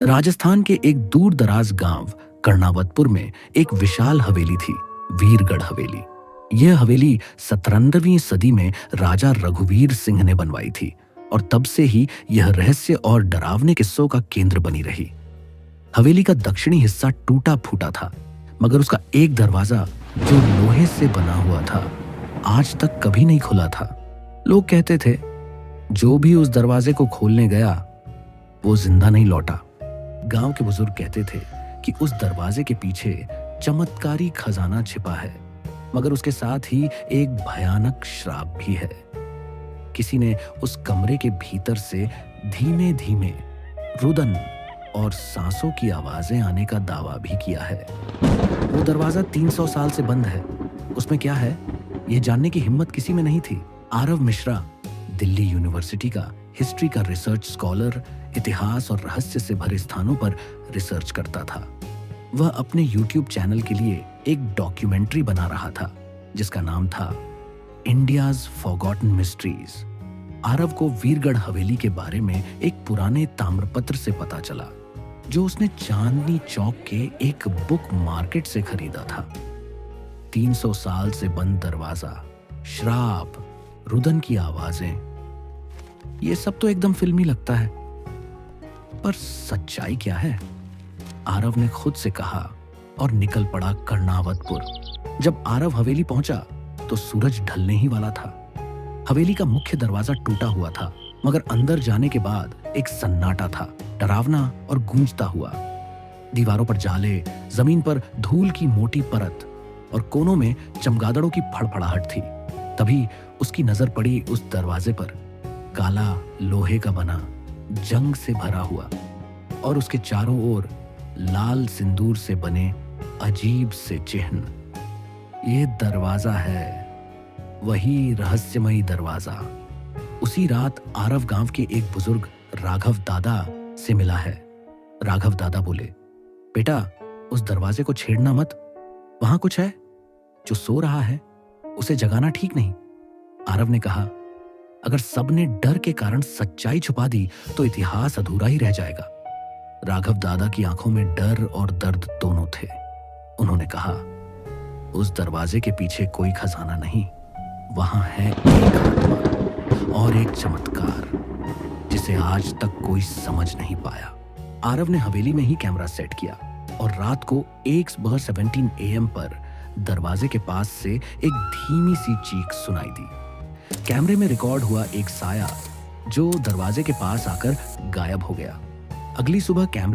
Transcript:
राजस्थान के एक दूर दराज गांव कर्णावतपुर में एक विशाल हवेली थी, वीरगढ़ हवेली। यह हवेली 17वीं सदी में राजा रघुवीर सिंह ने बनवाई थी और तब से ही यह रहस्य और डरावने किस्सों का केंद्र बनी रही। हवेली का दक्षिणी हिस्सा टूटा फूटा था, मगर उसका एक दरवाजा जो लोहे से बना हुआ था आज तक कभी नहीं खुला था। लोग कहते थे जो भी उस दरवाजे को खोलने गया वो जिंदा नहीं लौटा। गांव के बुजुर्ग कहते थे कि उस दरवाजे के पीछे चमत्कारी खजाना छिपा है, मगर उसके साथ ही एक भयानक श्राप भी है। किसी ने उस कमरे के भीतर से धीमे धीमे रुदन और सांसों की आवाजें आने का दावा भी किया है। वो दरवाजा 300 साल से बंद है। उसमें क्या है यह जानने की हिम्मत किसी में नहीं थी। आरव मिश्रा दिल्ली यूनिवर्सिटी का हिस्ट्री का रिसर्च स्कॉलर इतिहास और रहस्य से भरे स्थानों पर रिसर्च करता था। वह अपने यूट्यूब चैनल के लिए एक डॉक्यूमेंट्री बना रहा था जिसका नाम था इंडियाज फॉरगॉटन मिस्ट्रीज। आरव को वीरगढ़ हवेली के बारे में एक पुराने ताम्रपत्र से पता चला जो उसने चांदनी चौक के एक बुक मार्केट से खरीदा था। 300 साल से बंद दरवाजा, श्राप, रुदन की आवाजें, ये सब तो एकदम फिल्मी लगता है, पर सच्चाई क्या है? आरव ने खुद से कहा और निकल पड़ा कर्णावतपुर। जब आरव हवेली पहुंचा तो सूरज ढलने ही वाला था। हवेली का मुख्य दरवाजा टूटा हुआ था, मगर अंदर जाने के बाद एक सन्नाटा था, डरावना और गूंजता हुआ। दीवारों पर जाले, जमीन पर धूल की मोटी परत और कोनों में चमगादड़ों की फड़फड़ाहट थी। तभी उसकी नजर पड़ी उस दरवाजे पर, काला लोहे का बना, जंग से भरा हुआ, और उसके चारों ओर लाल सिंदूर से बने अजीब से चिन्ह। ये दरवाजा है, वही रहस्यमयी दरवाजा। उसी रात आरव गांव के एक बुजुर्ग राघव दादा से मिला है। राघव दादा बोले, बेटा उस दरवाजे को छेड़ना मत, वहां कुछ है। जो सो रहा है उसे जगाना ठीक नहीं। आरव ने कहा, अगर सबने डर के कारण सच्चाई छुपा दी तो इतिहास अधूरा ही रह जाएगा। राघव दादा की आंखों में डर और दर्द दोनों थे। उन्होंने कहा, उस दरवाजे के पीछे कोई खजाना नहीं, वहां है एक आत्मा और एक चमत्कार जिसे आज तक कोई समझ नहीं पाया। आरव ने हवेली में ही कैमरा सेट किया और रात को 1:17 AM पर दरवाजे के पास से एक धीमी सी चीख सुनाई दी। कैमरे में रिकॉर्ड हुआ एक साया जो दरवाजे के पास आकर गायब हो गया। अगली सुबह कैमरा